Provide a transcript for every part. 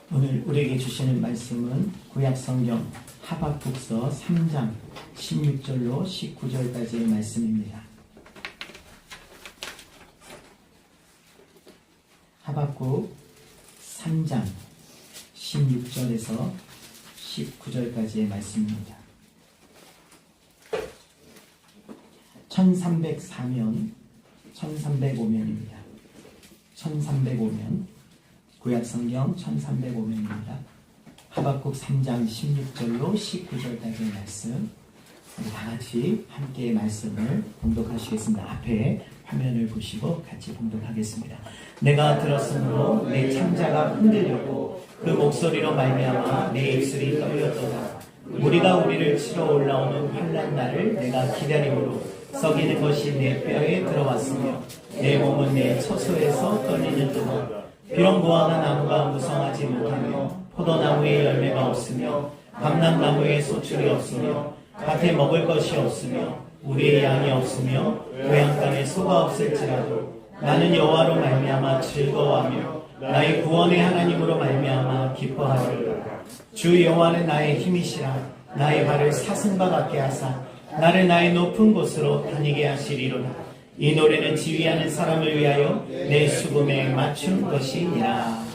오늘 우리에게 주시는 말씀은 구약성경 하박국서 3장 16절로 19절까지의 말씀입니다. 하박국 3장 16절에서 19절까지의 말씀입니다. 1304면 1305면입니다. 1305면 구약성경 1305면입니다. 하박국 3장 16절로 19절까지의 말씀, 우리 다같이 함께 말씀을 봉독하시겠습니다. 앞에 화면을 보시고 같이 봉독하겠습니다. 내가 들었으므로 내 창자가 흔들렸고 그 목소리로 말미암아 내 입술이 떨렸도다. 우리가 우리를 치러 올라오는 환난 날을 내가 기다림으로 썩이는 것이 내 뼈에 들어왔으며 내 몸은 내 처소에서 떨리는 도다. 비록 무화과 나무가 무성하지 못하며 포도나무에 열매가 없으며 감람나무에 소출이 없으며 밭에 먹을 것이 없으며 우리의 양이 없으며 외양간에 소가 없을지라도 나는 여호와로 말미암아 즐거워하며 나의 구원의 하나님으로 말미암아 기뻐하리로다. 주 여호와는 나의 힘이시라. 나의 발을 사슴과 같게 하사 나를 나의 높은 곳으로 다니게 하시리로다. 이 노래는 지휘하는 사람을 위하여 내 수금에 맞춘 것이니라.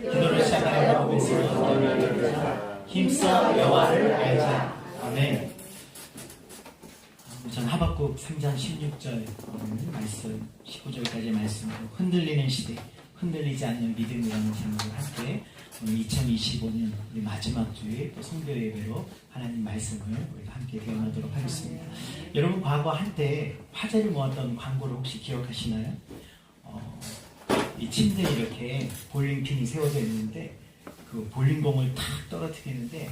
기도를 시작하여 보면서 힘써 여호와를 알자. 아멘. 전 하박국 3장 16절 말씀, 19절까지 말씀으로 흔들리는 시대, 흔들리지 않는 믿음이라는 제목으로 함께 오늘 2025년 우리 마지막 주에 또 성교 예배로 하나님 말씀을 우리가 함께 대응하도록 하겠습니다. 여러분 과거 한때 화제를 모았던 광고를 혹시 기억하시나요? 이 침대에 이렇게 볼링핀이 세워져 있는데 그 볼링공을 탁 떨어뜨리는데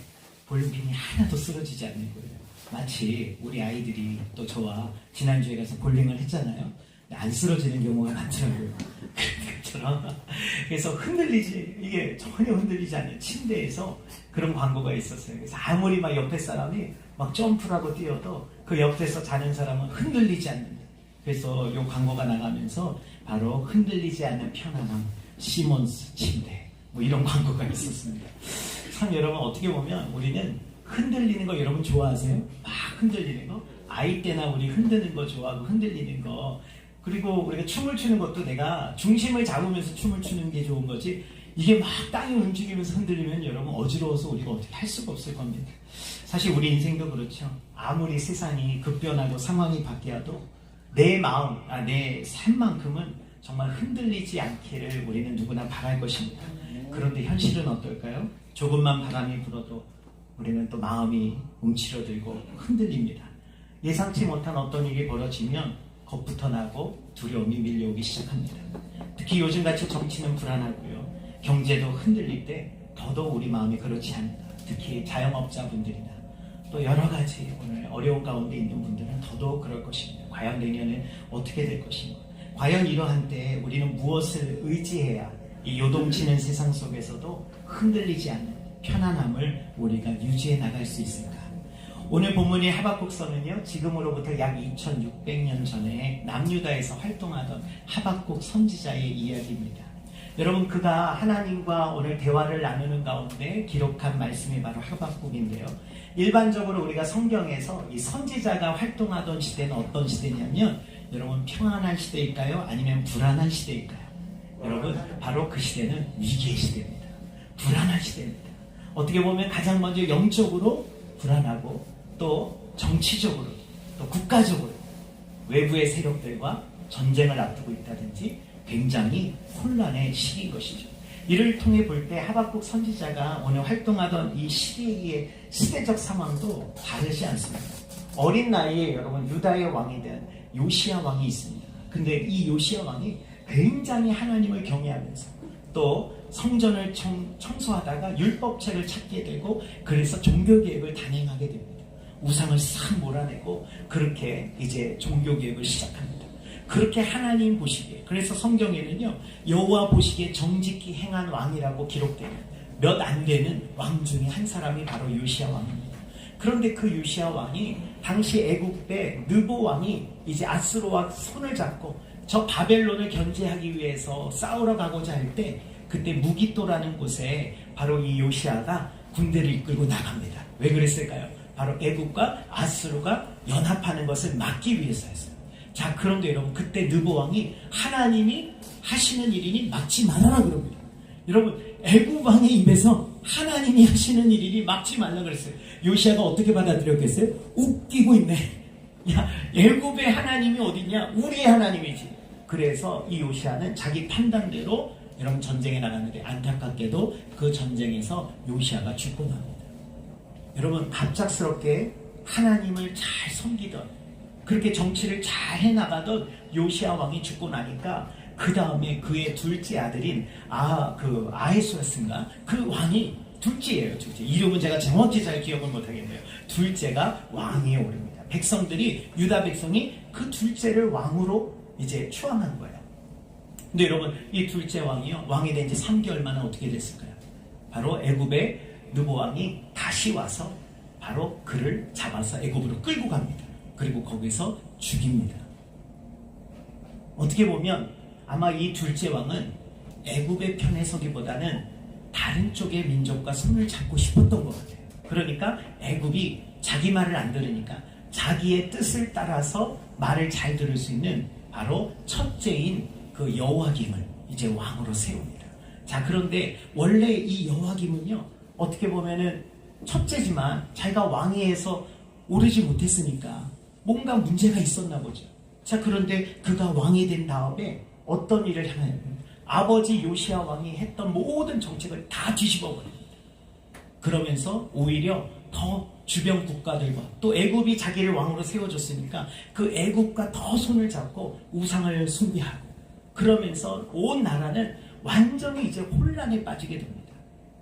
볼링핀이 하나도 쓰러지지 않는 거예요. 마치 우리 아이들이 또 저와 지난주에 가서 볼링을 했잖아요. 안 쓰러지는 경우가 많더라고요. 그처럼 그래서 흔들리지, 이게 전혀 흔들리지 않는 침대에서 그런 광고가 있었어요. 그래서 아무리 막 옆에 사람이 막 점프를 하고 뛰어도 그 옆에서 자는 사람은 흔들리지 않는. 그래서 이 광고가 나가면서 바로 흔들리지 않는 편안함, 시몬스 침대, 뭐 이런 광고가 있었습니다. 참 여러분 어떻게 보면 우리는 흔들리는 거 여러분 좋아하세요? 막 흔들리는 거? 아이 때나 우리 흔드는 거 좋아하고 흔들리는 거. 그리고 우리가 춤을 추는 것도 내가 중심을 잡으면서 춤을 추는 게 좋은 거지, 이게 막 땅이 움직이면서 흔들리면 여러분 어지러워서 우리가 어떻게 할 수가 없을 겁니다. 사실 우리 인생도 그렇죠. 아무리 세상이 급변하고 상황이 바뀌어도 내 마음, 내 삶만큼은 정말 흔들리지 않기를 우리는 누구나 바랄 것입니다. 그런데 현실은 어떨까요? 조금만 바람이 불어도 우리는 또 마음이 움츠러들고 흔들립니다. 예상치 못한 어떤 일이 벌어지면 겁부터 나고 두려움이 밀려오기 시작합니다. 특히 요즘같이 정치는 불안하고요. 경제도 흔들릴 때 더더욱 우리 마음이 그렇지 않나. 특히 자영업자분들이나 또 여러 가지 오늘 어려운 가운데 있는 분들은 더더욱 그럴 것입니다. 과연 내년에 어떻게 될 것인가. 과연 이러한 때 우리는 무엇을 의지해야 이 요동치는 세상 속에서도 흔들리지 않는 편안함을 우리가 유지해 나갈 수 있을까. 오늘 본문의 하박국서는요, 지금으로부터 약 2600년 전에 남유다에서 활동하던 하박국 선지자의 이야기입니다. 여러분, 그가 하나님과 오늘 대화를 나누는 가운데 기록한 말씀이 바로 하박국인데요. 일반적으로 우리가 성경에서 이 선지자가 활동하던 시대는 어떤 시대냐면, 여러분 평안한 시대일까요? 아니면 불안한 시대일까요? 여러분, 바로 그 시대는 위기의 시대입니다. 불안한 시대입니다. 어떻게 보면 가장 먼저 영적으로 불안하고 또 정치적으로 또 국가적으로 외부의 세력들과 전쟁을 앞두고 있다든지 굉장히 혼란의 시기인 것이죠. 이를 통해 볼 때 하박국 선지자가 오늘 활동하던 이 시대의 시대적 상황도 다르지 않습니다. 어린 나이에 여러분 유다의 왕이 된 요시야 왕이 있습니다. 근데 이 요시야 왕이 굉장히 하나님을 경외하면서 또 성전을 청소하다가 율법책을 찾게 되고, 그래서 종교개혁을 단행하게 됩니다. 우상을 싹 몰아내고 그렇게 이제 종교개혁을 시작합니다. 그렇게 하나님 보시기에, 그래서 성경에는요 여호와 보시기에 정직히 행한 왕이라고 기록되는 몇 안 되는 왕 중에 한 사람이 바로 요시야 왕입니다. 그런데 그 요시야 왕이 당시 애국때 느보 왕이 이제 아스로와 손을 잡고 저 바벨론을 견제하기 위해서 싸우러 가고자 할 때, 그때 무기또라는 곳에 바로 이 요시야가 군대를 이끌고 나갑니다. 왜 그랬을까요? 바로 애국과 아스로가 연합하는 것을 막기 위해서였어요. 자, 그런데 여러분, 그때 느보 왕이 하나님이 하시는 일이니 막지 말아라 그럽니다. 여러분, 애국 왕의 입에서 하나님이 하시는 일이니 막지 말라 그랬어요. 요시야가 어떻게 받아들였겠어요? 웃기고 있네. 야, 애국의 하나님이 어디냐? 우리의 하나님이지. 그래서 이 요시야는 자기 판단대로 여러분 전쟁에 나갔는데, 안타깝게도 그 전쟁에서 요시야가 죽고 납니다. 여러분, 갑작스럽게 하나님을 잘 섬기던, 그렇게 정치를 잘 해나가던 요시야 왕이 죽고 나니까 그 다음에 그의 둘째 아들인 아에수아스인가, 그 왕이 둘째예요. 둘째. 이름은 제가 정확히 잘 기억을 못하겠네요. 둘째가 왕위에 오릅니다. 백성들이, 유다 백성이 그 둘째를 왕으로 이제 추앙한 거예요. 근데 여러분, 이 둘째 왕이요, 왕이 된 지 3개월 만에 어떻게 됐을까요? 바로 애굽의 느보 왕이 다시 와서 바로 그를 잡아서 애굽으로 끌고 갑니다. 그리고 거기서 죽입니다. 어떻게 보면 아마 이 둘째 왕은 애굽의 편에 서기보다는 다른 쪽의 민족과 손을 잡고 싶었던 것 같아요. 그러니까 애굽이 자기 말을 안 들으니까 자기의 뜻을 따라서 말을 잘 들을 수 있는 바로 첫째인 그 여호와김을 이제 왕으로 세웁니다. 자, 그런데 원래 이 여호와김은요, 어떻게 보면은 첫째지만 자기가 왕위에서 오르지 못했으니까 뭔가 문제가 있었나 보죠. 자, 그런데 그가 왕이 된 다음에 어떤 일을 하냐면 아버지 요시야 왕이 했던 모든 정책을 다 뒤집어 버립니다. 그러면서 오히려 더 주변 국가들과 또 애굽이 자기를 왕으로 세워줬으니까 그 애굽과 더 손을 잡고 우상을 숭배하고, 그러면서 온 나라는 완전히 이제 혼란에 빠지게 됩니다.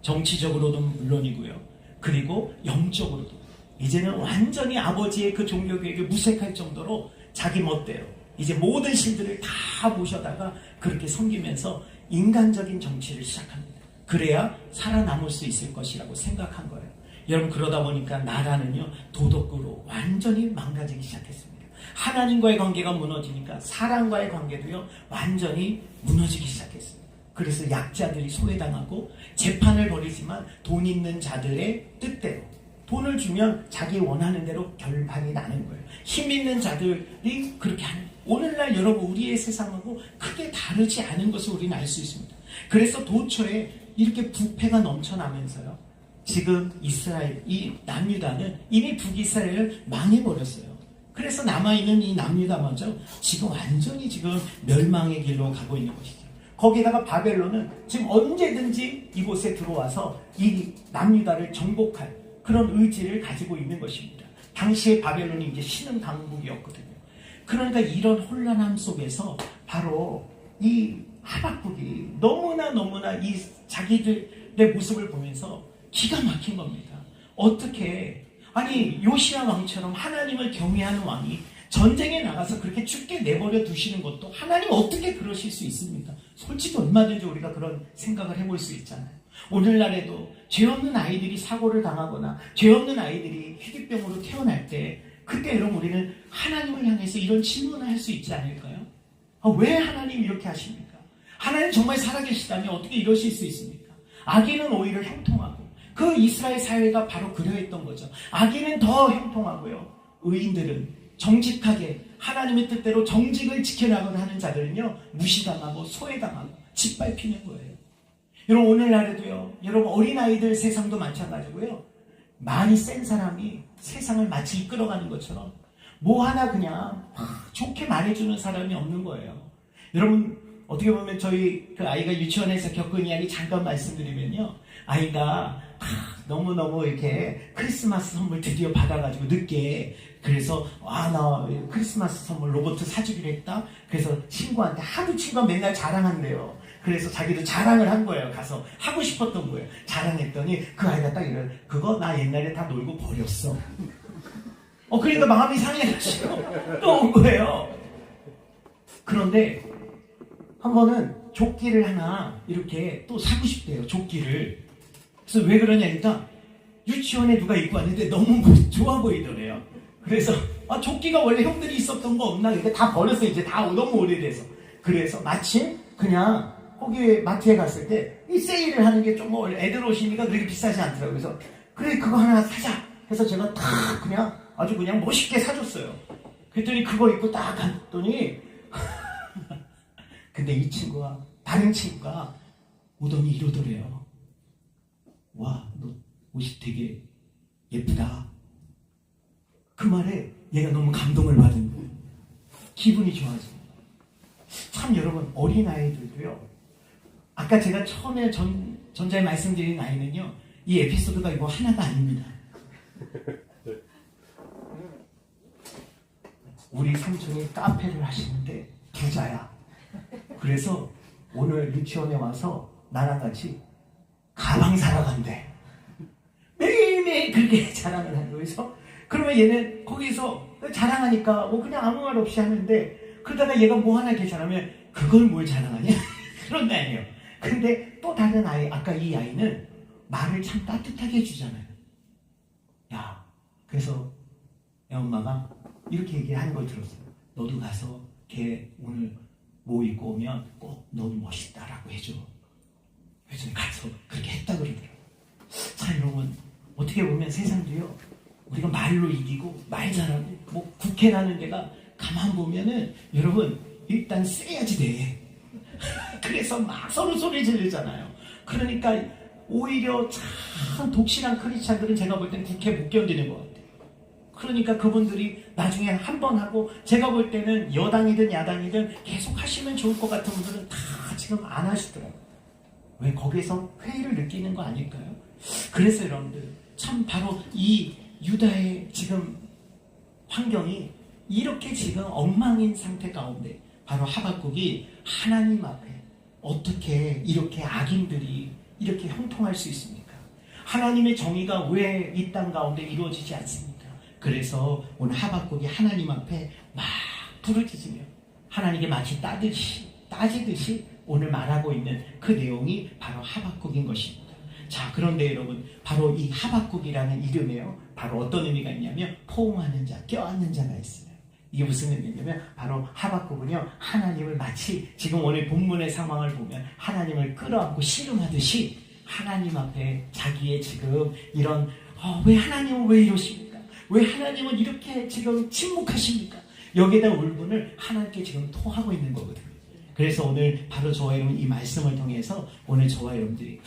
정치적으로도 물론이고요. 그리고 영적으로도 이제는 완전히 아버지의 그 종교계획에 무색할 정도로 자기 멋대로 이제 모든 신들을 다 모셔다가 그렇게 섬기면서 인간적인 정치를 시작합니다. 그래야 살아남을 수 있을 것이라고 생각한 거예요. 여러분, 그러다 보니까 나라는요, 도덕으로 완전히 망가지기 시작했습니다. 하나님과의 관계가 무너지니까 사람과의 관계도요, 완전히 무너지기 시작했습니다. 그래서 약자들이 소외당하고 재판을 벌이지만 돈 있는 자들의 뜻대로 돈을 주면 자기 원하는 대로 결판이 나는 거예요. 힘 있는 자들이 그렇게 하는 거예요. 오늘날 여러분, 우리의 세상하고 크게 다르지 않은 것을 우리는 알 수 있습니다. 그래서 도처에 이렇게 부패가 넘쳐나면서요, 지금 이스라엘, 이 남유다는 이미 북이스라엘을 망해버렸어요. 그래서 남아있는 이 남유다마저 지금 완전히 지금 멸망의 길로 가고 있는 것이죠. 거기다가 바벨론은 지금 언제든지 이곳에 들어와서 이 남유다를 정복할 그런 의지를 가지고 있는 것입니다. 당시에 바벨론이 이제 신흥 강국이었거든요. 그러니까 이런 혼란함 속에서 바로 이 하박국이 너무나 이 자기들의 모습을 보면서 기가 막힌 겁니다. 어떻게, 아니 요시야 왕처럼 하나님을 경외하는 왕이 전쟁에 나가서 그렇게 죽게 내버려 두시는 것도 하나님 어떻게 그러실 수 있습니까? 솔직히 얼마든지 우리가 그런 생각을 해볼 수 있잖아요. 오늘날에도 죄 없는 아이들이 사고를 당하거나 죄 없는 아이들이 희귀병으로 태어날 때, 그때 여러분 우리는 하나님을 향해서 이런 질문을 할 수 있지 않을까요? 왜 하나님 이렇게 하십니까? 하나님 정말 살아계시다면 어떻게 이러실 수 있습니까? 악인은 오히려 형통하고, 그 이스라엘 사회가 바로 그러했던 거죠. 악인은 더 형통하고요, 의인들은 정직하게 하나님의 뜻대로 정직을 지켜나가는 하는 자들은요, 무시당하고 소외당하고 짓밟히는 거예요. 여러분, 오늘날에도요, 여러분 어린아이들 세상도 마찬가지고요, 많이 센 사람이 세상을 마치 이끌어가는 것처럼 뭐 하나 그냥 좋게 말해주는 사람이 없는 거예요. 여러분, 어떻게 보면 저희 그 아이가 유치원에서 겪은 이야기 잠깐 말씀드리면요, 아이가 너무너무 이렇게 크리스마스 선물 드디어 받아가지고 늦게, 그래서 나 크리스마스 선물 로봇 사주기로 했다. 그래서 친구한테, 하도 친구가 맨날 자랑한대요. 그래서 자기도 자랑을 한 거예요. 가서 하고 싶었던 거예요. 자랑했더니 그 아이가 딱 이래, 그거 나 옛날에 다 놀고 버렸어. 그러니까 마음이 상해가지고 또 온 거예요. 그런데 한 번은 조끼를 하나 이렇게 또 사고 싶대요. 조끼를. 그래서 왜 그러냐니까 유치원에 누가 입고 왔는데 너무 좋아 보이더래요. 그래서 조끼가 원래 형들이 있었던 거 없나? 근데 다 버렸어. 이제 다 너무 오래돼서. 그래서 마침 그냥 거기 마트에 갔을 때 이 세일을 하는 게 좀 원래 애들 옷이니까 그렇게 비싸지 않더라고요. 그래서 그래, 그거 하나 사자 해서 제가 탁 그냥 아주 그냥 멋있게 사줬어요. 그랬더니 그거 입고 딱 갔더니 근데 이 친구가, 다른 친구가 오더니 이러더래요. 와, 너 옷이 되게 예쁘다. 그 말에 얘가 너무 감동을 받은 거예요. 기분이 좋아지는 거예요. 참 여러분, 어린아이들도요, 아까 제가 처음에 전자에 말씀드린 아이는요, 이 에피소드가 이거 하나가 아닙니다. 우리 삼촌이 카페를 하시는데 부자야. 그래서 오늘 유치원에 와서 나랑 같이 가방 사러 간대. 매일매일 그렇게 자랑을 하는 거예요. 그러면 얘는 거기서 자랑하니까 뭐 그냥 아무 말 없이 하는데, 그러다가 얘가 뭐 하나 이렇게 잘하면 그걸 뭘 자랑하냐? 그런 거 아니에요. 근데 또 다른 아이, 아까 이 아이는 말을 참 따뜻하게 해주잖아요. 야, 그래서 애 엄마가 이렇게 얘기하는 걸 들었어요. 너도 가서 걔 오늘 뭐 입고 오면 꼭 너도 멋있다라고 해줘. 그래서 가서 그렇게 했다 그러더라고요. 자, 여러분, 어떻게 보면 세상도요, 우리가 말로 이기고 말 잘하고 뭐 국회라는 데가 가만 보면은 여러분 일단 세야지 돼. 그래서 막 서로 소리 지르잖아요. 그러니까 오히려 참 독실한 크리스찬들은 제가 볼 땐 국회 못 견디는 것 같아요. 그러니까 그분들이 나중에 한 번 하고, 제가 볼 때는 여당이든 야당이든 계속 하시면 좋을 것 같은 분들은 다 지금 안 하시더라고요. 왜? 거기에서 회의를 느끼는 거 아닐까요? 그래서 여러분들, 참 바로 이 유다의 지금 환경이 이렇게 지금 엉망인 상태 가운데 바로 하박국이 하나님 앞에 어떻게 이렇게 악인들이 이렇게 형통할 수 있습니까? 하나님의 정의가 왜 이 땅 가운데 이루어지지 않습니까? 그래서 오늘 하박국이 하나님 앞에 막 부르짖으며 하나님께 마치 따지듯이 오늘 말하고 있는 그 내용이 바로 하박국인 것입니다. 자, 그런데 여러분, 바로 이 하박국이라는 이름에요, 바로 어떤 의미가 있냐면 포옹하는 자, 껴안는 자가 있어요. 이게 무슨 의미냐면 바로 하박국은요, 하나님을 마치 지금 오늘 본문의 상황을 보면 하나님을 끌어안고 씨름하듯이 하나님 앞에 자기의 지금 이런 왜 하나님은 왜 이러십니까? 왜 하나님은 이렇게 지금 침묵하십니까? 여기에다 울분을 하나님께 지금 토하고 있는 거거든요. 그래서 오늘 바로 저와 여러분 이 말씀을 통해서 오늘 저와 여러분들이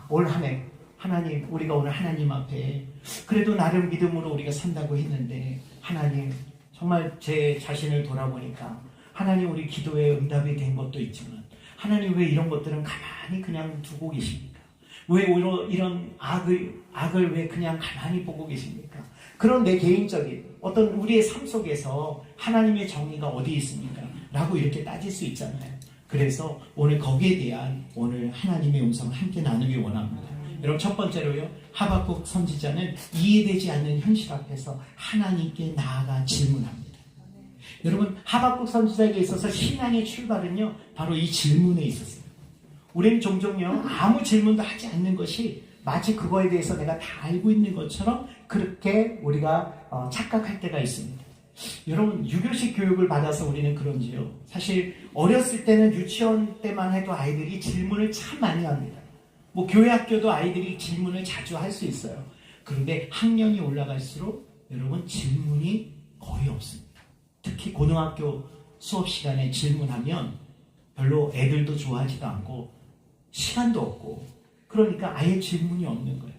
올 한 해 하나님, 우리가 오늘 하나님 앞에 그래도 나름 믿음으로 우리가 산다고 했는데, 하나님 정말 제 자신을 돌아보니까 하나님, 우리 기도에 응답이 된 것도 있지만 하나님 왜 이런 것들은 가만히 그냥 두고 계십니까? 왜 이런 악을 왜 그냥 가만히 보고 계십니까? 그런 내 개인적인 어떤 우리의 삶 속에서 하나님의 정의가 어디 있습니까? 라고 이렇게 따질 수 있잖아요. 그래서 오늘 거기에 대한 오늘 하나님의 음성을 함께 나누기 원합니다. 여러분, 첫 번째로요, 하박국 선지자는 이해되지 않는 현실 앞에서 하나님께 나아가 질문합니다. 여러분, 하박국 선지자에게 있어서 신앙의 출발은요, 바로 이 질문에 있었어요. 우리는 종종요, 아무 질문도 하지 않는 것이 마치 그거에 대해서 내가 다 알고 있는 것처럼 그렇게 우리가 착각할 때가 있습니다. 여러분, 유교식 교육을 받아서 우리는 그런지요, 사실 어렸을 때는 유치원 때만 해도 아이들이 질문을 참 많이 합니다. 뭐 교회 학교도 아이들이 질문을 자주 할 수 있어요. 그런데 학년이 올라갈수록 여러분 질문이 거의 없습니다. 특히 고등학교 수업 시간에 질문하면 별로 애들도 좋아하지도 않고 시간도 없고, 그러니까 아예 질문이 없는 거예요.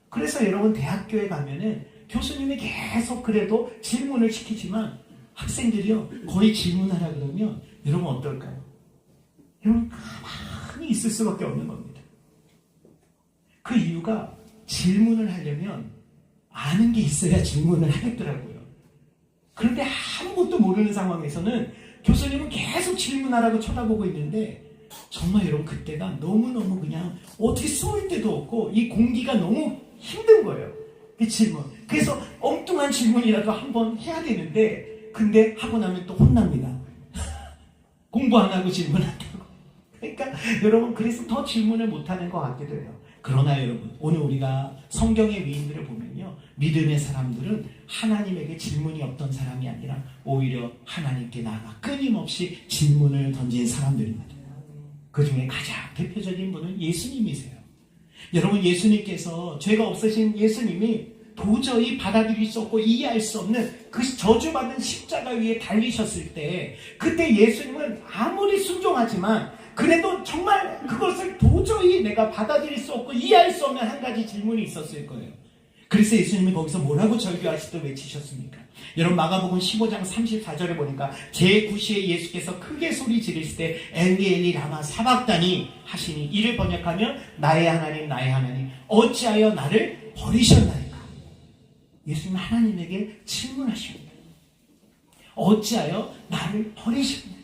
그래서 여러분 대학교에 가면은 교수님이 계속 그래도 질문을 시키지만 학생들이요 거의 질문하라 그러면 여러분 어떨까요? 여러분 가만히 있을 수밖에 없는 겁니다. 그 이유가 질문을 하려면 아는 게 있어야 질문을 하겠더라고요. 그런데 아무것도 모르는 상황에서는 교수님은 계속 질문하라고 쳐다보고 있는데, 정말 여러분 그때가 너무너무 그냥 어떻게 숨을 데도 없고 이 공기가 너무 힘든 거예요. 그 질문. 그래서 엉뚱한 질문이라도 한번 해야 되는데, 근데 하고 나면 또 혼납니다. 공부 안 하고 질문한다고. 그러니까 여러분, 그래서 더 질문을 못하는 것 같기도 해요. 그러나 여러분, 오늘 우리가 성경의 위인들을 보면요, 믿음의 사람들은 하나님에게 질문이 없던 사람이 아니라 오히려 하나님께 나아가 끊임없이 질문을 던진 사람들입니다. 그 중에 가장 대표적인 분은 예수님이세요. 여러분, 예수님께서, 죄가 없으신 예수님이 도저히 받아들일 수 없고 이해할 수 없는 그 저주받은 십자가 위에 달리셨을 때, 그때 예수님은 아무리 순종하지만 그래도 정말 그것을 도저히 내가 받아들일 수 없고 이해할 수 없는 한 가지 질문이 있었을 거예요. 그래서 예수님이 거기서 뭐라고 절규하시듯 외치셨습니까? 여러분, 마가복음 15장 34절에 보니까 제9시에 예수께서 크게 소리 지르실 때 엘리 엘리 라마 사박다니 하시니, 이를 번역하면 나의 하나님 나의 하나님 어찌하여 나를 버리셨나이까. 예수님은 하나님에게 질문하십니다. 어찌하여 나를 버리셨나이까.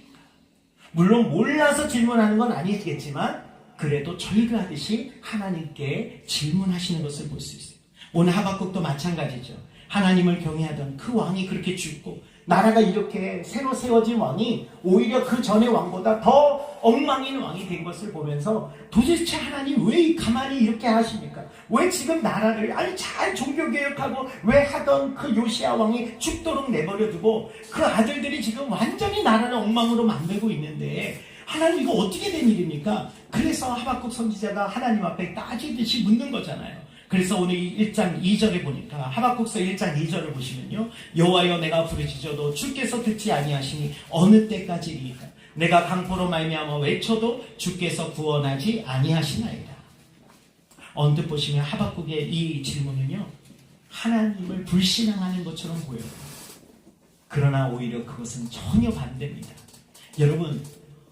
물론 몰라서 질문하는 건 아니겠지만 그래도 절규하듯이 하나님께 질문하시는 것을 볼 수 있어요. 오늘 하박국도 마찬가지죠. 하나님을 경외하던 그 왕이 그렇게 죽고 나라가 이렇게 새로 세워진 왕이 오히려 그 전의 왕보다 더 엉망인 왕이 된 것을 보면서 도대체 하나님 왜 가만히 이렇게 하십니까? 왜 지금 나라를 잘 종교개혁하고 왜 하던 그 요시야 왕이 죽도록 내버려두고 그 아들들이 지금 완전히 나라를 엉망으로 만들고 있는데 하나님 이거 어떻게 된 일입니까? 그래서 하박국 선지자가 하나님 앞에 따지듯이 묻는 거잖아요. 그래서 오늘 1장 2절에 보니까 하박국서 1장 2절을 보시면요, 여호와여 내가 부르짖어도 주께서 듣지 아니하시니 어느 때까지이까. 내가 강포로 말미암아 외쳐도 주께서 구원하지 아니하시나이다. 언뜻 보시면 하박국의 이 질문은요, 하나님을 불신앙하는 것처럼 보여요. 그러나 오히려 그것은 전혀 반대입니다. 여러분,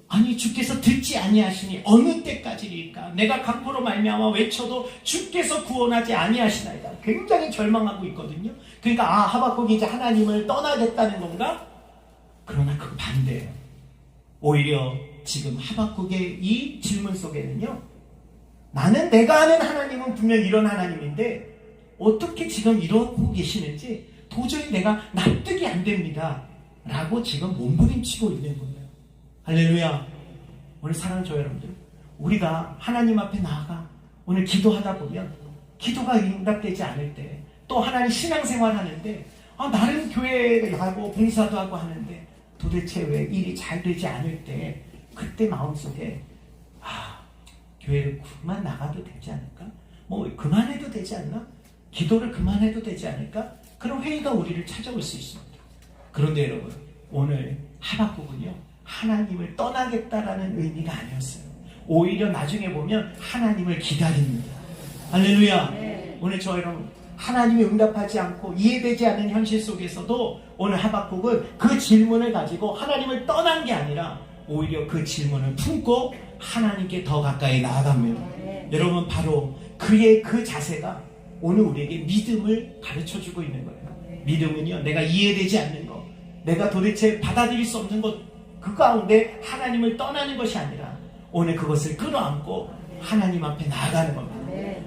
아니 주께서 듣지 아니하시니 어느 때까지일까? 내가 강포로 말미암아 외쳐도 주께서 구원하지 아니하시나이다. 굉장히 절망하고 있거든요. 그러니까 하박국이 이제 하나님을 떠나겠다는 건가? 그러나 그 반대예요. 오히려 지금 하박국의 이 질문 속에는요, 나는 내가 아는 하나님은 분명 이런 하나님인데 어떻게 지금 이러고 계시는지 도저히 내가 납득이 안 됩니다 라고 지금 몸부림치고 있는 거예요. 할렐루야. 오늘 사랑하는 저 여러분들, 우리가 하나님 앞에 나아가 오늘 기도하다 보면 기도가 응답되지 않을 때, 또 하나님 신앙생활 하는데 나름 교회에 가고 봉사도 하고 하는데 도대체 왜 일이 잘 되지 않을 때, 그때 마음속에 교회를 그만 나가도 되지 않을까? 뭐 그만해도 되지 않나? 기도를 그만해도 되지 않을까? 그런 회의가 우리를 찾아올 수 있습니다. 그런데 여러분, 오늘 하박국은요, 하나님을 떠나겠다라는 의미가 아니었어요. 오히려 나중에 보면 하나님을 기다립니다. 할렐루야. 네. 오늘 저 여러분, 하나님이 응답하지 않고 이해되지 않는 현실 속에서도 오늘 하박국은 그 질문을 가지고 하나님을 떠난 게 아니라 오히려 그 질문을 품고 하나님께 더 가까이 나아갑니다. 네. 여러분, 바로 그의 그 자세가 오늘 우리에게 믿음을 가르쳐주고 있는 거예요. 네. 믿음은요, 내가 이해되지 않는 것, 내가 도대체 받아들일 수 없는 것, 그 가운데 하나님을 떠나는 것이 아니라 오늘 그것을 끌어안고 하나님 앞에 나아가는 겁니다.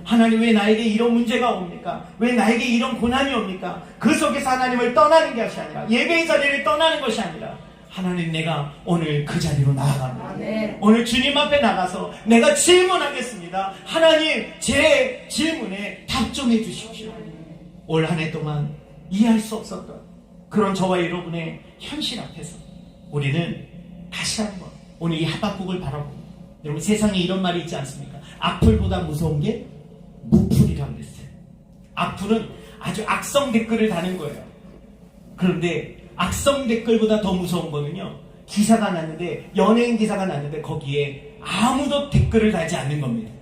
하나님, 왜 나에게 이런 문제가 옵니까? 왜 나에게 이런 고난이 옵니까? 그 속에서 하나님을 떠나는 것이 아니라, 예배의 자리를 떠나는 것이 아니라, 하나님, 내가 오늘 그 자리로 나아갑니다. 오늘 주님 앞에 나가서 내가 질문하겠습니다. 하나님, 제 질문에 답 좀 해주십시오. 올 한 해 동안 이해할 수 없었던 그런 저와 여러분의 현실 앞에서 우리는 다시 한번 오늘 이 하박국을 바라보고, 여러분, 세상에 이런 말이 있지 않습니까? 악플보다 무서운 게 무플이라고 그랬어요. 악플은 아주 악성 댓글을 다는 거예요. 그런데 악성 댓글보다 더 무서운 거는요, 기사가 났는데, 연예인 기사가 났는데 거기에 아무도 댓글을 달지 않는 겁니다.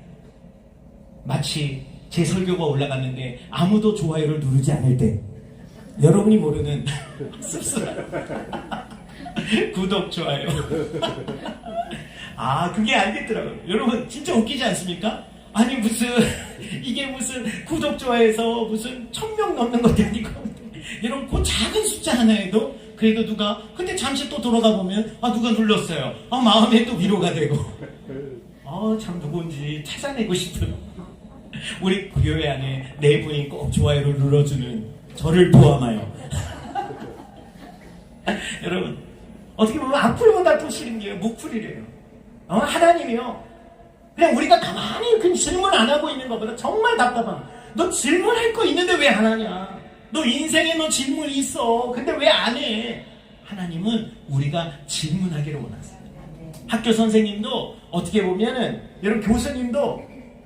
마치 제 설교가 올라갔는데 아무도 좋아요를 누르지 않을 때 여러분이 모르는 씁쓸한 구독, 좋아요. 그게 알겠더라고요. 여러분, 진짜 웃기지 않습니까? 아니, 이게 무슨 구독, 좋아요에서 무슨 1000명 넘는 것도 아니고, 여러분, 그 작은 숫자 하나에도 그래도 누가, 근데 잠시 또 돌아가 보면, 누가 눌렀어요. 마음에 또 위로가 되고. 참 누군지 찾아내고 싶은. 우리 교회 안에 네 분이 꼭 좋아요를 눌러주는 저를 포함하여. 여러분, 어떻게 보면 악플보다 더 싫은 게 무플이래요. 하나님이요, 그냥 우리가 가만히 그 질문 안 하고 있는 것보다 정말 답답한, 너 질문할 거 있는데 왜 안 하냐? 너 인생에 너 질문 있어. 근데 왜 안 해? 하나님은 우리가 질문하기를 원하세요. 학교 선생님도 어떻게 보면은, 여러분, 교수님도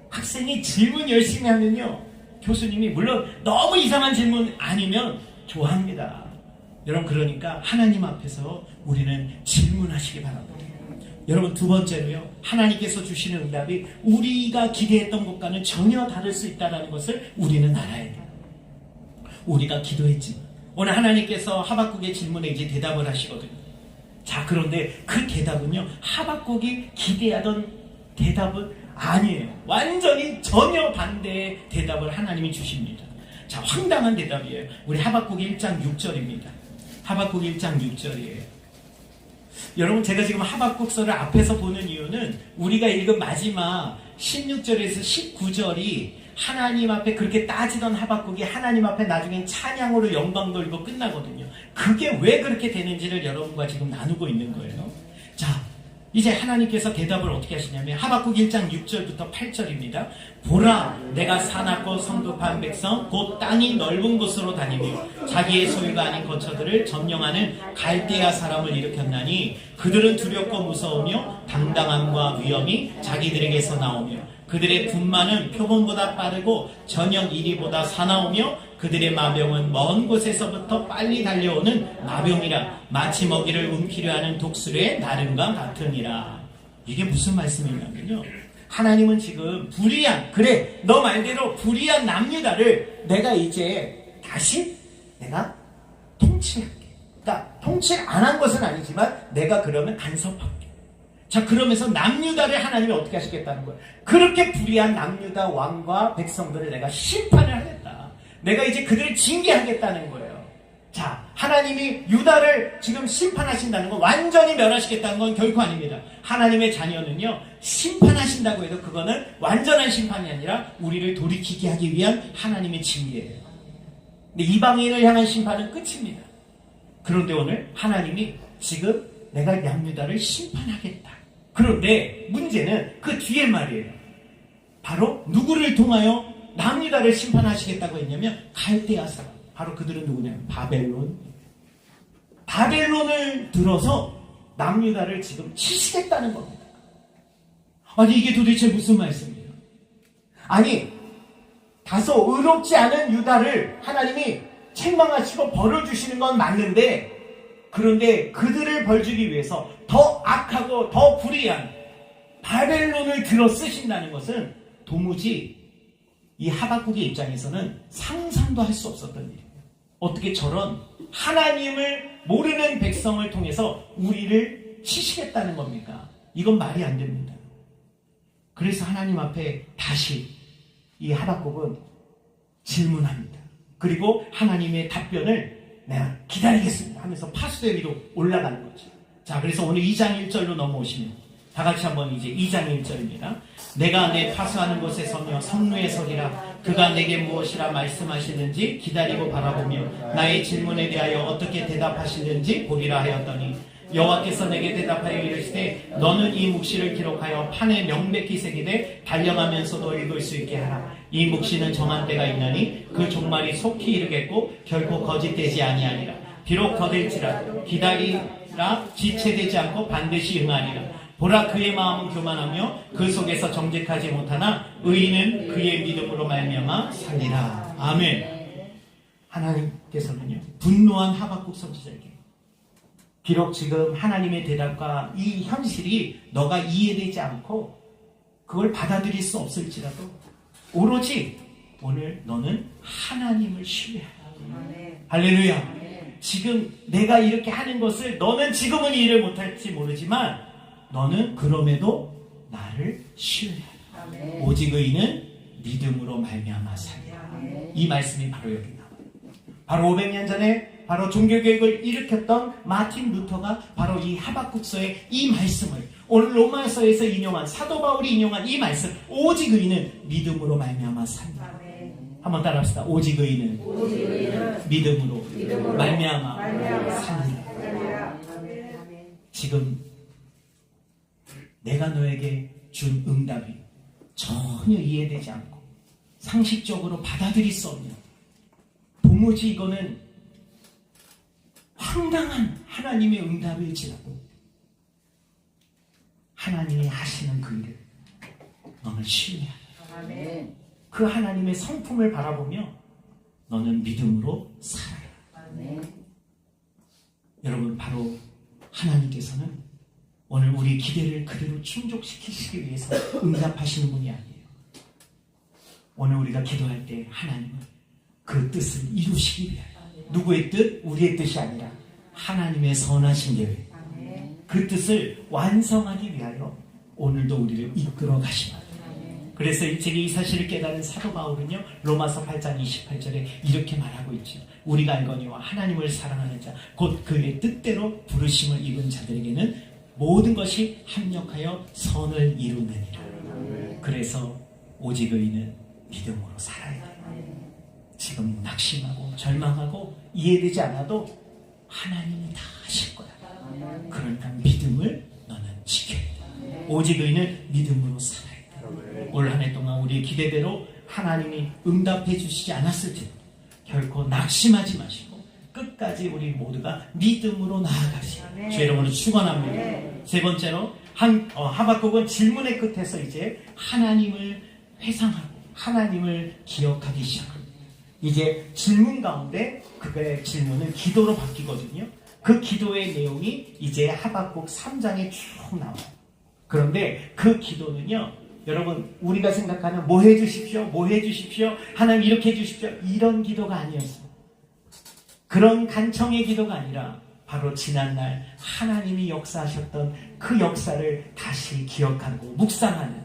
학생이 질문 열심히 하면요, 교수님이 물론 너무 이상한 질문 아니면 좋아합니다. 여러분, 그러니까 하나님 앞에서 우리는 질문하시기 바랍니다. 여러분, 두 번째로요, 하나님께서 주시는 응답이 우리가 기대했던 것과는 전혀 다를 수 있다는 것을 우리는 알아야 돼요. 우리가 기도했지만 오늘 하나님께서 하박국의 질문에 이제 대답을 하시거든요. 자, 그런데 그 대답은요, 하박국이 기대하던 대답은 아니에요. 완전히 전혀 반대의 대답을 하나님이 주십니다. 자, 황당한 대답이에요. 우리 하박국 1장 6절입니다. 하박국 1장 6절이에요. 여러분, 제가 지금 하박국서를 앞에서 보는 이유는 우리가 읽은 마지막 16절에서 19절이 하나님 앞에 그렇게 따지던 하박국이 하나님 앞에 나중엔 찬양으로 영광 돌리고 끝나거든요. 그게 왜 그렇게 되는지를 여러분과 지금 나누고 있는 거예요. 자, 이제 하나님께서 대답을 어떻게 하시냐면 하박국 1장 6절부터 8절입니다. 보라, 내가 사납고 성급한 백성 곧 땅이 넓은 곳으로 다니며 자기의 소유가 아닌 거처들을 점령하는 갈대아 사람을 일으켰나니 그들은 두렵고 무서우며 당당함과 위엄이 자기들에게서 나오며 그들의 군마는 표범보다 빠르고 저녁 이리보다 사나우며 그들의 마병은 먼 곳에서부터 빨리 달려오는 마병이라 마치 먹이를 움키려 하는 독수리의 나름과 같으니라. 이게 무슨 말씀이냐면요, 하나님은 지금 불의한, 그래 너 말대로 불의한 남유다를 내가 이제 다시 내가 통치할게. 그러니까 통치를 안 한 것은 아니지만 내가 그러면 간섭할게. 자, 그러면서 남유다를 하나님이 어떻게 하시겠다는 거예요? 그렇게 불의한 남유다 왕과 백성들을 내가 심판을 하겠다. 내가 이제 그들을 징계하겠다는 거예요. 자, 하나님이 유다를 지금 심판하신다는 건, 완전히 멸하시겠다는 건 결코 아닙니다. 하나님의 자녀는요, 심판하신다고 해도 그거는 완전한 심판이 아니라 우리를 돌이키게 하기 위한 하나님의 징계예요. 근데 이방인을 향한 심판은 끝입니다. 그런데 오늘 하나님이 지금 내가 남유다를 심판하겠다. 그런데 문제는 그 뒤에 말이에요. 바로 누구를 통하여 남유다를 심판하시겠다고 했냐면 갈대아 사람. 바로 그들은 누구냐면 바벨론. 바벨론을 들어서 남유다를 지금 치시겠다는 겁니다. 아니 이게 도대체 무슨 말씀이에요? 아니 다소 의롭지 않은 유다를 하나님이 책망하시고 벌을 주시는 건 맞는데, 그런데 그들을 벌주기 위해서 더 악하고 더 불의한 바벨론을 들어 쓰신다는 것은 도무지 이 하박국의 입장에서는 상상도 할 수 없었던 일이에요. 어떻게 저런 하나님을 모르는 백성을 통해서 우리를 치시겠다는 겁니까? 이건 말이 안 됩니다. 그래서 하나님 앞에 다시 이 하박국은 질문합니다. 그리고 하나님의 답변을 내가 기다리겠습니다 하면서 파수대 위로 올라가는 거죠. 자, 그래서 오늘 2장 1절로 넘어오시면 다 같이 한번 이제 2장 1절입니다. 내가 내 파수하는 곳에 서며 성루에 서리라. 그가 내게 무엇이라 말씀하시는지 기다리고 바라보며 나의 질문에 대하여 어떻게 대답하시는지 보리라 하였더니, 여호와께서 내게 대답하여 이르시되 너는 이 묵시를 기록하여 판에 명백히 새기되 달려가면서도 읽을 수 있게 하라. 이 묵시는 정한 때가 있나니 그 종말이 속히 이르겠고 결코 거짓되지 아니하리라. 비록 더딜지라도 기다리라. 지체되지 않고 반드시 응하리라. 보라, 그의 마음은 교만하며 그 속에서 정직하지 못하나 의인은 그의 믿음으로 말미암아 살리라. 아멘. 하나님께서는요, 분노한 하박국 선지자에게 비록 지금 하나님의 대답과 이 현실이 너가 이해되지 않고 그걸 받아들일 수 없을지라도 오로지 오늘 너는 하나님을 신뢰하라. 할렐루야. 지금 내가 이렇게 하는 것을 너는 지금은 이해를 못할지 모르지만 너는 그럼에도 나를 신뢰하라. 오직 의인은 믿음으로 말미암아 살리라. 이 말씀이 바로 여기 나와요. 바로 500년 전에 바로 종교개혁을 일으켰던 마틴 루터가 바로 이 하박국서의 이 말씀을, 오늘 로마서에서 인용한, 사도 바울이 인용한 이 말씀, 오직 의인은 믿음으로 말미암아 산다. 한번 따라합시다. 오직 의인은 믿음으로 말미암아 산다. 지금 내가 너에게 준 응답이 전혀 이해되지 않고 상식적으로 받아들일 수 없는, 도무지 이거는 황당한 하나님의 응답일지라도 하나님이 하시는 그 일을 너는 신뢰하라. 그 하나님의 성품을 바라보며 너는 믿음으로 살아라. 여러분, 바로 하나님께서는 오늘 우리 기대를 그대로 충족시키시기 위해서 응답하시는 분이 아니에요. 오늘 우리가 기도할 때 하나님은 그 뜻을 이루시기 위하여, 누구의 뜻? 우리의 뜻이 아니라 하나님의 선하신 계획, 그 뜻을 완성하기 위하여 오늘도 우리를 이끌어 가십니다. 그래서 제가 이 사실을 깨달은 사도 바울은요, 로마서 8장 28절에 이렇게 말하고 있죠. 우리가 알거니와 하나님을 사랑하는 자 곧 그의 뜻대로 부르심을 입은 자들에게는 모든 것이 합력하여 선을 이루느니라. 그래서 오직 의인은 믿음으로 살아야 돼요. 지금 낙심하고 절망하고 이해되지 않아도 하나님이 다 하실 거야. 그러니까 믿음을 너는 지켜야 돼. 오직 의인은 믿음으로 살아야 돼. 올 한 해 동안 우리의 기대대로 하나님이 응답해 주시지 않았을지도 결코 낙심하지 마시고 끝까지 우리 모두가 믿음으로 나아가시라. 주의 이름으로 축원합니다. 세 번째로, 하박국은 질문의 끝에서 이제 하나님을 회상하고 하나님을 기억하기 시작합니다. 이제 질문 가운데 그의 질문은 기도로 바뀌거든요. 그 기도의 내용이 이제 하박국 3장에 쭉 나와요. 그런데 그 기도는요, 여러분 우리가 생각하는 뭐 해주십시오, 뭐 해주십시오, 하나님 이렇게 해주십시오, 이런 기도가 아니었어요. 그런 간청의 기도가 아니라 바로 지난날 하나님이 역사하셨던 그 역사를 다시 기억하고 묵상하는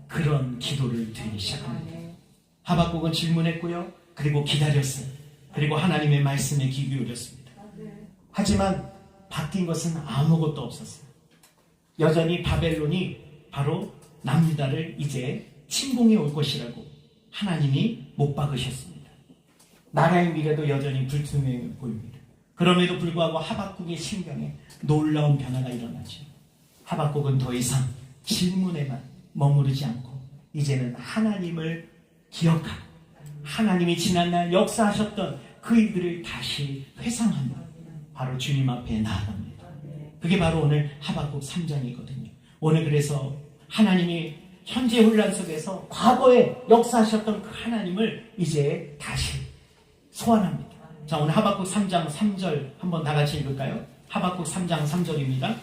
그런 기도를 드리기 시작합니다. 하박국은 질문했고요. 그리고 기다렸어요. 그리고 하나님의 말씀에 귀 기울였습니다. 하지만 바뀐 것은 아무것도 없었어요. 여전히 바벨론이 바로 남유다를 이제 침공해 올 것이라고 하나님이 못 박으셨습니다. 나라의 미래도 여전히 불투명해 보입니다. 그럼에도 불구하고 하박국의 심경에 놀라운 변화가 일어나죠. 하박국은 더 이상 질문에만 머무르지 않고 이제는 하나님을 기억하고 하나님이 지난날 역사하셨던 그 일들을 다시 회상하며 바로 주님 앞에 나아갑니다. 그게 바로 오늘 하박국 3장이거든요. 오늘 그래서 하나님이 현재 혼란 속에서 과거에 역사하셨던 그 하나님을 이제 다시 소환합니다. 자, 오늘 하박국 3장 3절 한번 다 같이 읽을까요? 하박국 3장 3절입니다.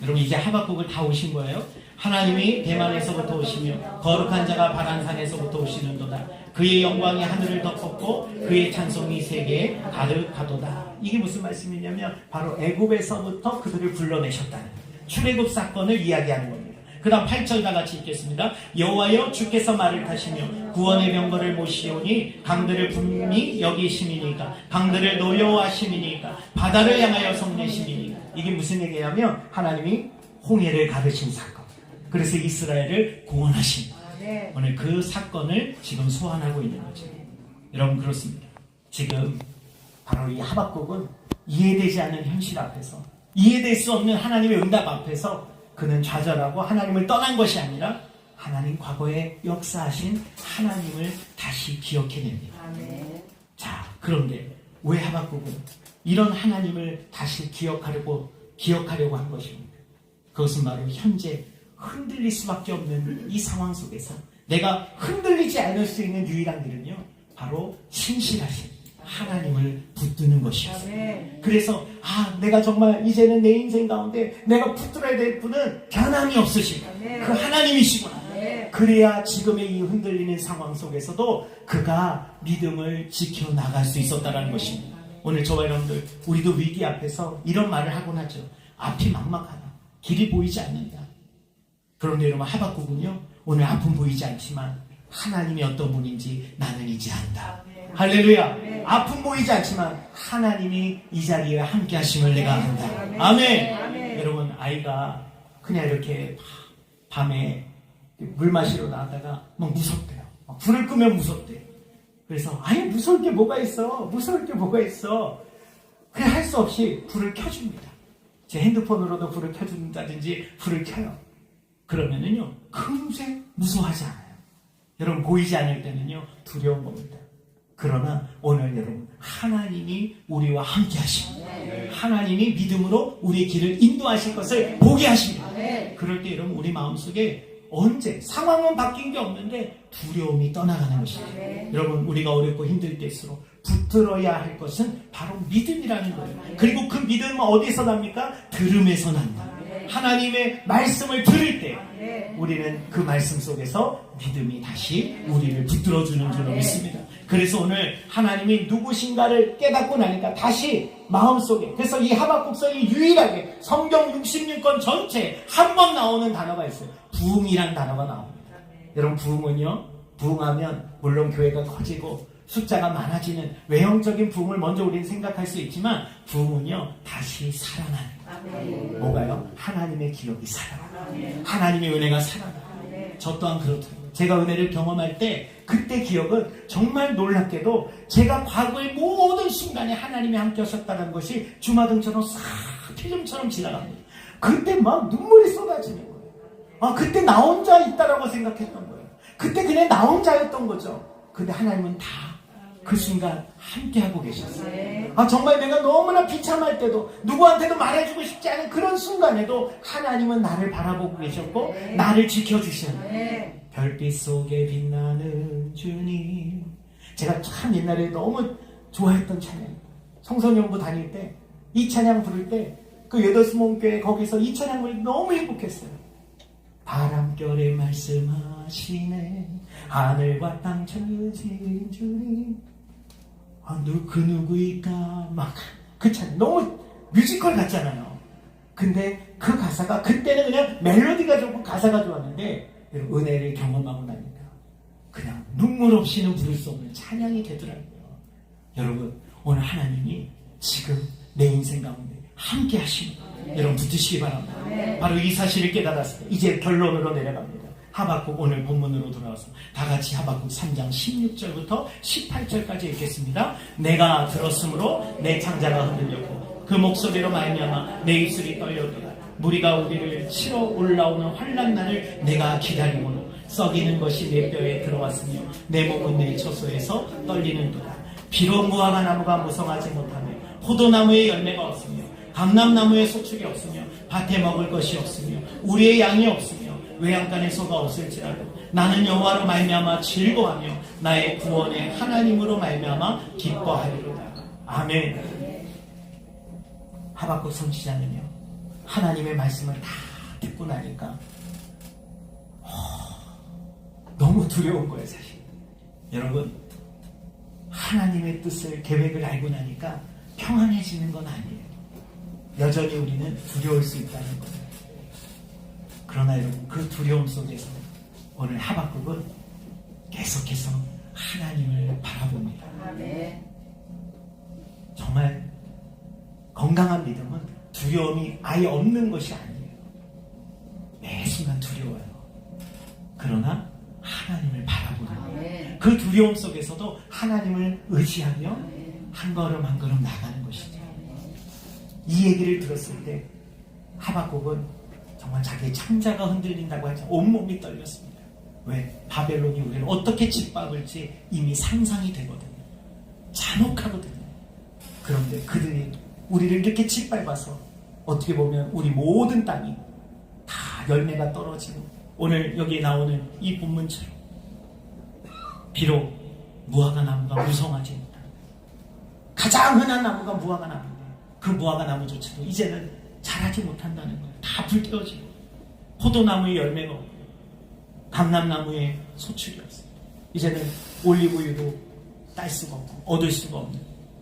여러분 이제 하박국을 다 오신 거예요. 하나님이 대만에서부터 오시며 거룩한 자가 바란산에서부터 오시는도다. 그의 영광이 하늘을 덮었고 그의 찬송이 세계에 가득하도다. 이게 무슨 말씀이냐면 바로 애굽에서부터 그들을 불러내셨다는 출애굽 사건을 이야기하는 겁니다. 그 다음 8절 다 같이 읽겠습니다. 여호와여 주께서 말을 타시며 구원의 병거를 모시오니 강들을 분미 여기심이니까 강들을 노여워하심이니까 바다를 향하여 성내심이니까. 이게 무슨 얘기냐면 하나님이 홍해를 가르신 사건, 그래서 이스라엘을 구원하신 오늘 그 사건을 지금 소환하고 있는 거죠. 여러분 그렇습니다. 지금 바로 이 하박국은 이해되지 않는 현실 앞에서, 이해될 수 없는 하나님의 응답 앞에서 그는 좌절하고 하나님을 떠난 것이 아니라 하나님 과거에 역사하신 하나님을 다시 기억해냅니다. 자, 그런데 왜 하박국은 이런 하나님을 다시 기억하려고 한 것입니까? 그것은 바로 현재 흔들릴 수밖에 없는 이 상황 속에서 내가 흔들리지 않을 수 있는 유일한 길은요, 바로 신실하신 하나님을 붙드는 것이었어요. 그래서 내가 정말 이제는 내 인생 가운데 내가 붙들어야 될 분은 변함이 없으신 그 하나님이시구나. 그래야 지금의 이 흔들리는 상황 속에서도 그가 믿음을 지켜나갈 수 있었다는 것입니다. 오늘 저와 여러분들, 우리도 위기 앞에서 이런 말을 하곤 하죠. 앞이 막막하다, 길이 보이지 않는다. 그런데 여러분, 하박국은요, 오늘 앞은 보이지 않지만 하나님이 어떤 분인지 나는 이제 안다. 할렐루야. 앞은 보이지 않지만 하나님이 이 자리에 함께 하심을 내가 안다. 아멘. 여러분, 아이가 그냥 이렇게 밤에 물 마시러 나왔다가 막 무섭대요. 불을 끄면 무섭대. 그래서 아예 무서울 게 뭐가 있어, 무서울 게 뭐가 있어. 그냥 할 수 없이 불을 켜줍니다. 제 핸드폰으로도 불을 켜준다든지 불을 켜요. 그러면은요, 금세 무서워하지 않아요. 여러분, 보이지 않을 때는요, 두려운 겁니다. 그러나 오늘 여러분, 하나님이 우리와 함께 하십니다. 하나님이 믿음으로 우리의 길을 인도하실 것을 보게 하십니다. 그럴 때 여러분, 우리 마음속에 언제 상황은 바뀐 게 없는데 두려움이 떠나가는 것입니다. 여러분, 우리가 어렵고 힘들 때일수록 붙들어야 할 것은 바로 믿음이라는 거예요. 그리고 그 믿음은 어디서 납니까? 들음에서 난다. 하나님의 말씀을 들을 때 우리는 그 말씀 속에서 믿음이 다시 우리를 붙들어주는 줄로 믿습니다. 그래서 오늘 하나님이 누구신가를 깨닫고 나니까 다시 마음속에, 그래서 이 하박국서이 유일하게 성경 66권 전체에 한 번 나오는 단어가 있어요. 부흥이란 단어가 나옵니다. 여러분, 부흥은요, 부흥하면 물론 교회가 커지고 숫자가 많아지는 외형적인 부흥을 먼저 우리는 생각할 수 있지만, 부흥은요, 다시 살아나는. 뭐가요? 하나님의 기억이 살아나는. 하나님의 은혜가 살아나는. 저 또한 그렇더라고요. 제가 은혜를 경험할 때 그때 기억은 정말 놀랍게도 제가 과거의 모든 순간에 하나님이 함께 하셨다는 것이 주마등처럼 싹 필름처럼 지나갑니다. 그때 막 눈물이 쏟아지는 거예요. 그때 나 혼자 있다라고 생각했던 거예요. 그때 그냥 나 혼자였던 거죠. 근데 하나님은 다 그 순간 함께하고 계셨어요. 정말 내가 너무나 비참할 때도 누구한테도 말해주고 싶지 않은 그런 순간에도 하나님은 나를 바라보고 계셨고 나를 지켜주셨어요. 별빛 속에 빛나는 주님. 제가 참 옛날에 너무 좋아했던 찬양. 청소년부 다닐 때 이 찬양 부를 때 그 여덟스몬교회 거기서 이 찬양 부를 때 너무 행복했어요. 바람결에 말씀하시네 하늘과 땅 천지인 주님. 그 누구일까? 막 그 찬양 너무 뮤지컬 같잖아요. 근데 그 가사가 그때는 그냥 멜로디가 좋고 가사가 좋았는데 은혜를 경험하고 나니까 그냥 눈물 없이는 부를 수 없는 찬양이 되더라고요. 여러분, 오늘 하나님이 지금 내 인생 가운데 함께 하시는 거예요. 여러분 붙으시기 바랍니다. 바로 이 사실을 깨달았을 때 이제 결론으로 내려갑니다. 하박국 오늘 본문으로 돌아와서 다 같이 하박국 3장 16절부터 18절까지 읽겠습니다. 내가 들었으므로 내 창자가 흔들렸고 그 목소리로 말미암아 내 입술이 떨렸도다. 무리가 우리를 치러 올라오는 환난날을 내가 기다리고는 썩이는 것이 내 뼈에 들어왔으며 내 몸은 내 처소에서 떨리는도다. 비록 무화과 나무가 무성하지 못하며 포도나무에 열매가 없으며 감람나무에 소축이 없으며 밭에 먹을 것이 없으며 우리의 양이 없으며 외양간에 소가 없을지라도 나는 여호와로 말미암아 즐거워하며 나의 구원의 하나님으로 말미암아 기뻐하리로다. 아멘. 하박국 선지자는요, 하나님의 말씀을 다 듣고 나니까 너무 두려운 거예요, 사실. 여러분, 하나님의 뜻을, 계획을 알고 나니까 평안해지는 건 아니에요. 여전히 우리는 두려울 수 있다는 거예요. 그러나 여러분, 그 두려움 속에서 오늘 하박국은 계속해서 하나님을 바라봅니다. 정말 건강한 믿음은 두려움이 아예 없는 것이 아니에요. 매 순간 두려워요. 그러나 하나님을 바라보는 그 두려움 속에서도 하나님을 의지하며 한 걸음 한 걸음 나가는 것이죠. 이 얘기를 들었을 때 하박국은 정말 자기의 창자가 흔들린다고 하죠. 온몸이 떨렸습니다. 왜? 바벨론이 우리를 어떻게 짓밟을지 이미 상상이 되거든요. 잔혹하거든요. 그런데 그들이 우리를 이렇게 짓밟아서 어떻게 보면 우리 모든 땅이 다 열매가 떨어지고 오늘 여기에 나오는 이 본문처럼 비록 무화과 나무가 무성하지 못한 가장 흔한 나무가 무화과 나무인데 그 무화과 나무조차도 이제는 자라지 못한다는 거예요. 다 불태워지고 포도나무에 열매가 없고 감람나무에 소출이 없어요. 이제는 올리브유도 딸 수가 없고 얻을 수가 없는,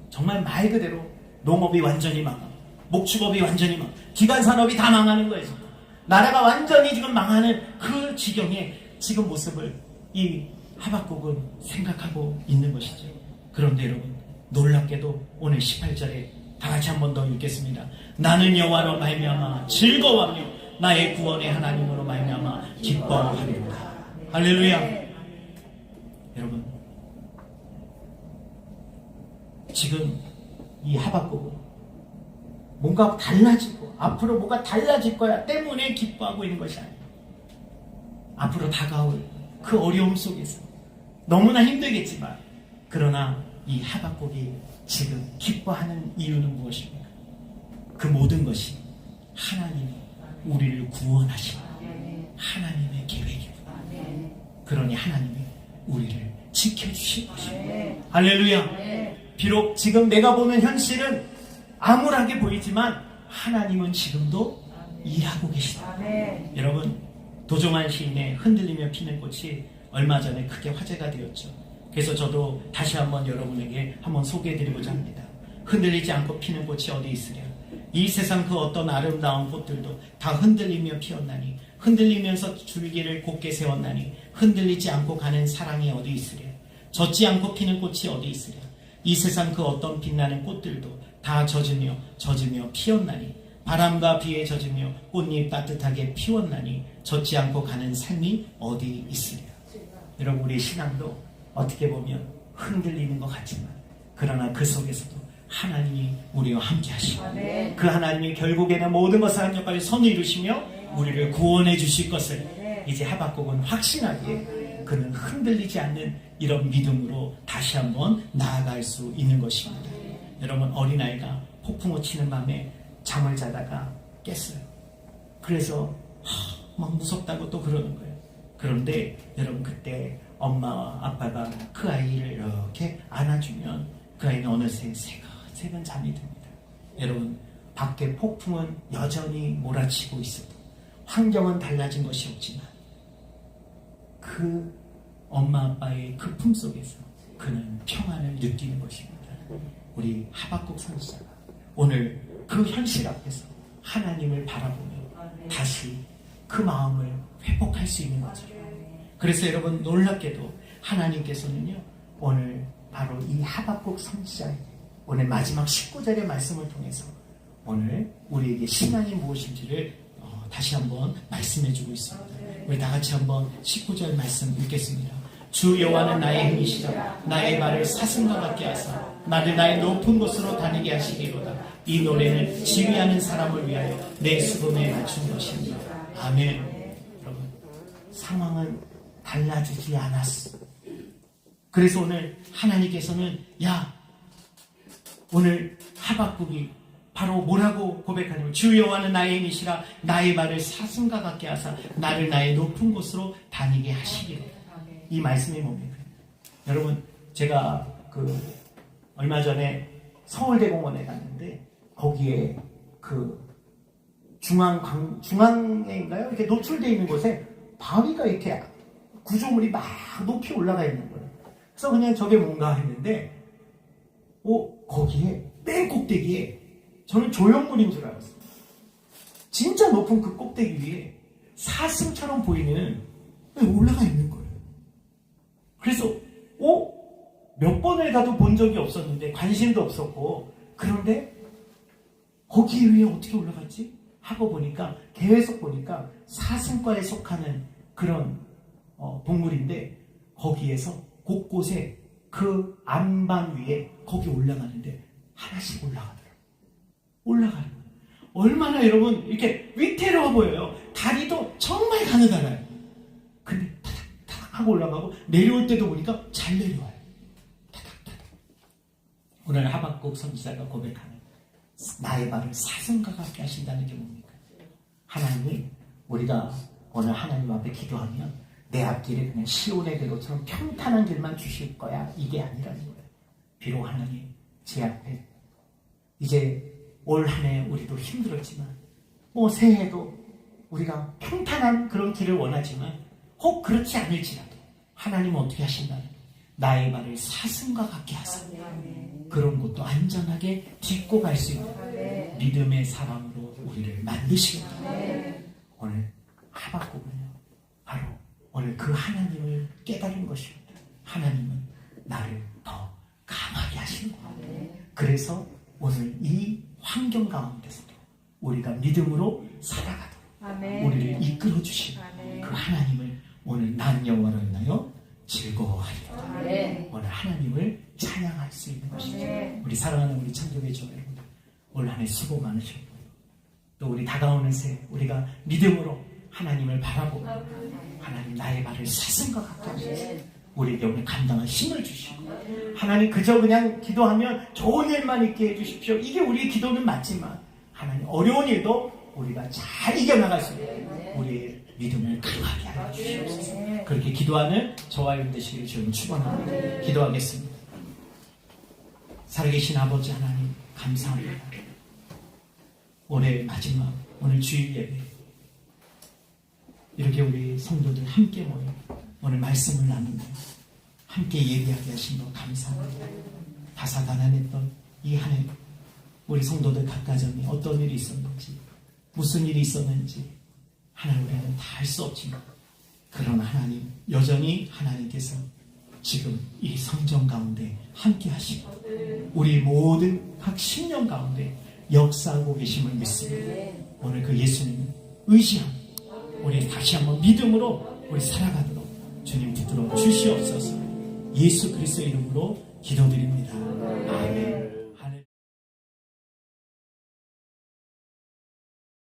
정말 말 그대로 농업이 완전히 망하고 목축업이 완전히 망하고 기관산업이 다 망하는 거예요. 지금. 나라가 완전히 지금 망하는 그 지경의 지금 모습을 이 하박국은 생각하고 있는 것이죠. 그런데 여러분, 놀랍게도 오늘 18절에 다 같이 한 번 더 읽겠습니다. 나는 여호와로 말미암아 즐거워하며 나의 구원의 하나님으로 말미암아 기뻐하리로다. 할렐루야. 여러분, 지금 이 하박국은 뭔가 달라지고 앞으로 뭐가 달라질 거야 때문에 기뻐하고 있는 것이 아니에요. 앞으로 다가올 그 어려움 속에서 너무나 힘들겠지만, 그러나 이 하박국이 지금 기뻐하는 이유는 무엇입니까? 그 모든 것이 하나님이 우리를 구원하시는 하나님의 계획이고, 그러니 하나님이 우리를 지켜주실 것입니다. 할렐루야. 비록 지금 내가 보는 현실은 암울하게 보이지만 하나님은 지금도 일하고 계시다. 여러분, 도종환 시인의 흔들리며 피는 꽃이 얼마 전에 크게 화제가 되었죠. 그래서 저도 다시 한번 여러분에게 한번 소개해드리고자 합니다. 흔들리지 않고 피는 꽃이 어디 있으랴. 이 세상 그 어떤 아름다운 꽃들도 다 흔들리며 피었나니, 흔들리면서 줄기를 곧게 세웠나니 흔들리지 않고 가는 사랑이 어디 있으랴. 젖지 않고 피는 꽃이 어디 있으랴. 이 세상 그 어떤 빛나는 꽃들도 다 젖으며 피었나니, 바람과 비에 젖으며 꽃잎 따뜻하게 피웠나니 젖지 않고 가는 삶이 어디 있으랴. 여러분, 우리 신앙도 어떻게 보면 흔들리는 것 같지만, 그러나 그 속에서도 하나님이 우리와 함께 하시고, 그 하나님이 결국에는 모든 것을 합력하여 선을 이루시며 우리를 구원해 주실 것을 이제 하박국은 확신하기에 그는 흔들리지 않는 이런 믿음으로 다시 한번 나아갈 수 있는 것입니다. 여러분, 어린아이가 폭풍우 치는 밤에 잠을 자다가 깼어요. 그래서 막 무섭다고 또 그러는 거예요. 그런데 여러분, 그때 엄마와 아빠가 그 아이를 이렇게 안아주면 그 아이는 어느새 새근 잠이 듭니다. 여러분, 밖에 폭풍은 여전히 몰아치고 있어도, 환경은 달라진 것이 없지만 그 엄마 아빠의 그 품속에서 그는 평안을 느끼는 것입니다. 우리 하박국 선지자가 오늘 그 현실 앞에서 하나님을 바라보며 다시 그 마음을 회복할 수 있는 거죠. 그래서 여러분, 놀랍게도 하나님께서는요, 오늘 바로 이 하박국 선지자에게 오늘 마지막 19절의 말씀을 통해서 오늘 우리에게 신앙이 무엇인지를 다시 한번 말씀해주고 있습니다. 우리 다 같이 한번 19절 말씀 읽겠습니다. 주 여호와는 나의 힘이시라. 나의 발을 사슴과 같게 하사 나를 나의 높은 곳으로 다니게 하시리로다. 이 노래는 지휘하는 사람을 위하여 내 수금에 맞춘 것입니다. 아멘. 여러분, 상황은 달라지지 않았어. 그래서 오늘 하나님께서는 오늘 하박국이 바로 뭐라고 고백하냐면, 주 여호와는 나의 힘이시라. 나의 발을 사슴과 같게 하사 나를 나의 높은 곳으로 다니게 하시리로다. 이 말씀이 뭡니까? 여러분, 제가 얼마 전에 서울대공원에 갔는데 거기에 중앙에인가요? 이렇게 노출되어 있는 곳에 바위가 이렇게 구조물이 막 높이 올라가 있는 거예요. 그래서 그냥 저게 뭔가 했는데, 거기에 맨 꼭대기에 저는 조형물인 줄 알았어요. 진짜 높은 그 꼭대기 위에 사슴처럼 보이는 올라가 있는 거예요. 그래서 몇 번을 가도 본 적이 없었는데, 관심도 없었고, 그런데 거기 위에 어떻게 올라갔지? 하고 보니까, 계속 보니까 사슴과에 속하는 그런 동물인데, 거기에서 곳곳에 그 안방 위에 거기 올라가는데 하나씩 올라가는 거예요. 얼마나 여러분 이렇게 위태로워 보여요. 다리도 정말 가느다라요. 근데 타닥타닥 하고 올라가고, 내려올 때도 보니까 잘 내려와요. 타닥타닥. 오늘 하박국 선지자가 고백하는 나의 발을 사슴과 같게 하신다는 게 뭡니까? 하나님이, 우리가 오늘 하나님 앞에 기도하면 내 앞길에 그냥 시온의 대로처럼 평탄한 길만 주실 거야, 이게 아니라는 거예요. 비록 하나님, 제 앞에 이제 올 한 해 우리도 힘들었지만, 새해에도 우리가 평탄한 그런 길을 원하지만, 혹 그렇지 않을지라도 하나님은 어떻게 하신다는, 나의 발을 사슴과 같게 하사 그런 곳도 안전하게 딛고 갈 수 있는 믿음의 사람으로 우리를 만드시겠다. 오늘 하박국은요, 바로 오늘 그 하나님을 깨달은 것입니다. 하나님은 나를 더 강하게 하시는 거예요. 그래서 오늘 이 환경 가운데서도 우리가 믿음으로 살아가도록 우리를 이끌어 주시는 그 하나님을 오늘 난 여호와로 인하여 즐거워하리로다. 오늘 하나님을 찬양할 수 있는 것이죠. 우리 사랑하는 우리 창조의 종 여러분들, 올 한 해 수고 많으셨고, 또 우리 다가오는 새해 우리가 믿음으로 하나님을 바라보고, 하나님 나의 발을 사슴과 같게 하셔서 우리에게 오늘 감당한 힘을 주시고, 하나님 그저 그냥 기도하면 좋은 일만 있게 해주십시오, 이게 우리의 기도는 맞지만, 하나님 어려운 일도 우리가 잘 이겨나갈 수 있는 우리의 믿음을 강하게 하여 주시옵소서. 그렇게 기도하는 저와 여러분 되시기를 주님 축원합니다. 기도하겠습니다. 살아계신 아버지 하나님, 감사합니다. 올해 마지막 오늘 주일 예배, 이렇게 우리 성도들 함께 모여 오늘 말씀을 나누며 함께 예배하게 하신 것 감사합니다. 다사다난했던 이 한 해 우리 성도들 각가정에 어떤 일이 있었는지, 무슨 일이 있었는지 하나님 우리는 다 알 수 없지만, 그런 하나님, 여전히 하나님께서 지금 이 성전 가운데 함께 하시고 우리 모든 각 신령 가운데 역사하고 계심을 믿습니다. 오늘 그 예수님 의지함, 우리 다시 한번 믿음으로 우리 살아가도록 주님 붙들어 주시옵소서. 예수 그리스도의 이름으로 기도드립니다. 아멘.